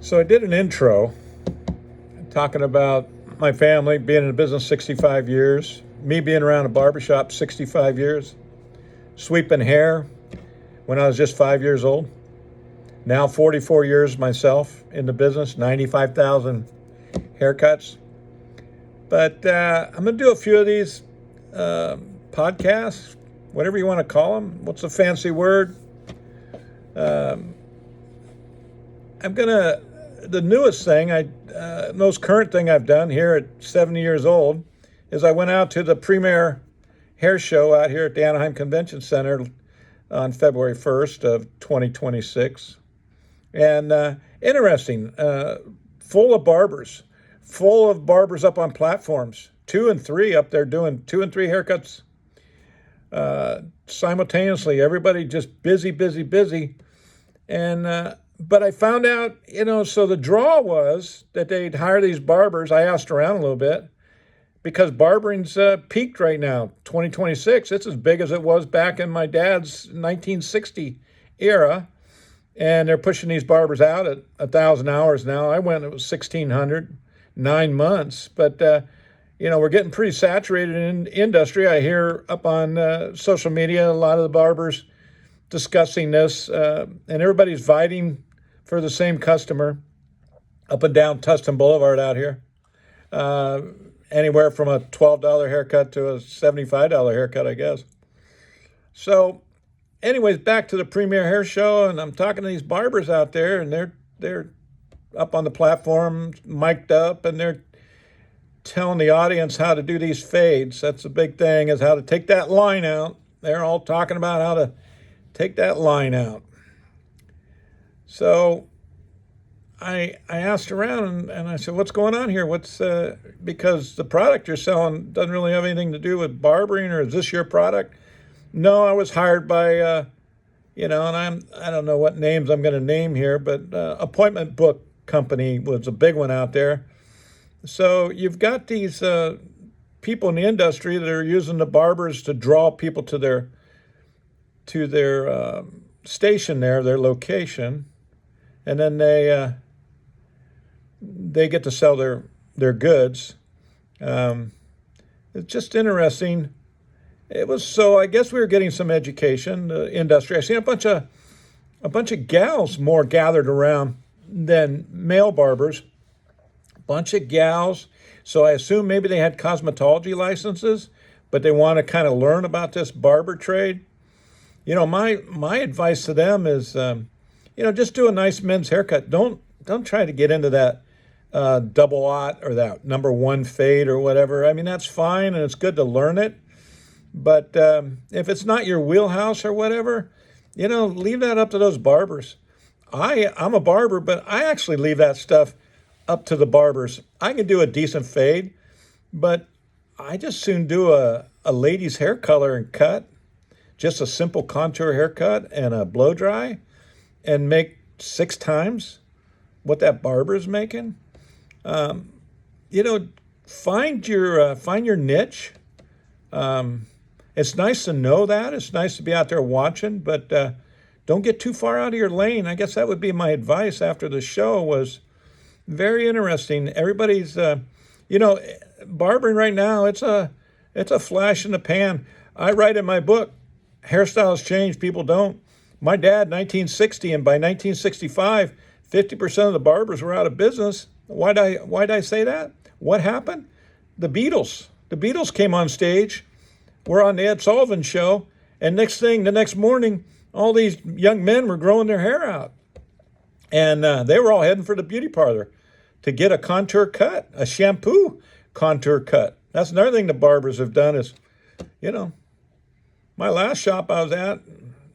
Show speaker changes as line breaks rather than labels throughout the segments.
So I did an intro talking about my family being in the business 65 years, me being around a barbershop 65 years, sweeping hair when I was just 5 years old. Now 44 years myself in the business, 95,000 haircuts. But I'm going to do a few of these podcasts, whatever you want to call them. What's a fancy word? The newest thing, most current thing I've done here at 70 years old is I went out to the premier hair show out here at the Anaheim Convention Center on February 1st of 2026. And interesting, full of barbers up on platforms, 2 and 3 up there doing 2 and 3 haircuts simultaneously. Everybody just busy. And but I found out, so the draw was that they'd hire these barbers. I asked around a little bit because barbering's peaked right now, 2026. It's as big as it was back in my dad's 1960 era. And they're pushing these barbers out at 1,000 hours now. I went, it was 1,600, 9 months. But, we're getting pretty saturated in industry. I hear up on social media, a lot of the barbers discussing this, and everybody's fighting for the same customer up and down Tustin Boulevard out here. Anywhere from a $12 haircut to a $75 haircut, I guess. So anyways, back to the premier hair show, and I'm talking to these barbers out there, and they're up on the platform, mic'd up, and they're telling the audience how to do these fades. That's the big thing, is how to take that line out. They're all talking about how to take that line out. So I asked around and I said, what's going on here? Because the product you're selling doesn't really have anything to do with barbering, or is this your product? No, I was hired by, and I don't know what names I'm going to name here, but Appointment Book Company was a big one out there. So you've got these people in the industry that are using the barbers to draw people to their station there, their location, and then they get to sell their goods. It's just interesting. So I guess we were getting some education, the industry. I seen a bunch of gals more gathered around than male barbers. Bunch of gals. So I assume maybe they had cosmetology licenses, but they want to kind of learn about this barber trade. My advice to them is, just do a nice men's haircut. Don't try to get into that double aught or that number 1 fade or whatever. I mean, that's fine, and it's good to learn it. But if it's not your wheelhouse or whatever, leave that up to those barbers. I'm a barber, but I actually leave that stuff up to the barbers. I can do a decent fade, but I just soon do a lady's hair color and cut. Just a simple contour haircut and a blow dry, and make 6 times what that barber's making. Find your niche. It's nice to know that. It's nice to be out there watching, but don't get too far out of your lane. I guess that would be my advice after the show. Was very interesting. Everybody's, barbering right now. It's a flash in the pan. I write in my book, hairstyles change, people don't. My dad, 1960, and by 1965, 50% of the barbers were out of business. Why'd I say that? What happened? The Beatles. The Beatles came on stage. We're on the Ed Sullivan Show, and the next morning, all these young men were growing their hair out. And they were all heading for the beauty parlor to get a contour cut, a shampoo contour cut. That's another thing the barbers have done is, my last shop I was at,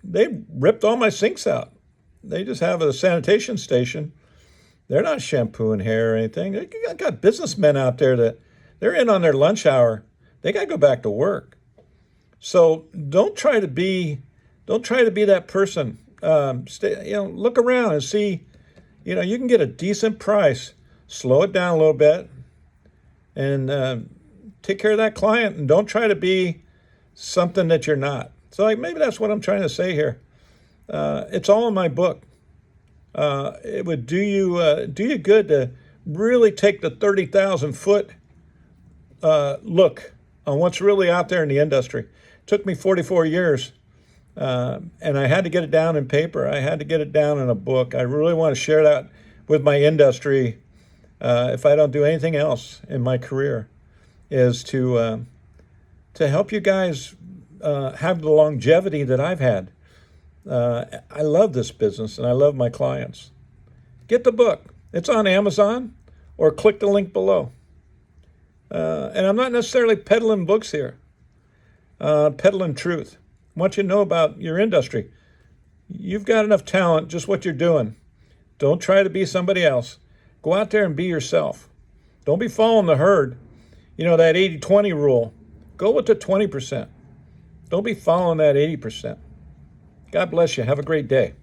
they ripped all my sinks out. They just have a sanitation station. They're not shampooing hair or anything. They got businessmen out there that they're in on their lunch hour. They got to go back to work. So don't try to be that person. Look around and see, you can get a decent price. Slow it down a little bit and take care of that client, and don't try to be something that you're not. So maybe that's what I'm trying to say here. It's all in my book. It would do you good to really take the 30,000 foot look on what's really out there in the industry. It took me 44 years, and I had to get it down in paper. I had to get it down in a book. I really want to share that with my industry. If I don't do anything else in my career, is to help you guys have the longevity that I've had. I love this business and I love my clients. Get the book. It's on Amazon, or click the link below. And I'm not necessarily peddling books here, peddling truth. I want you to know about your industry. You've got enough talent, just what you're doing. Don't try to be somebody else. Go out there and be yourself. Don't be following the herd. You know, that 80-20 rule. Go with the 20%. Don't be following that 80%. God bless you. Have a great day.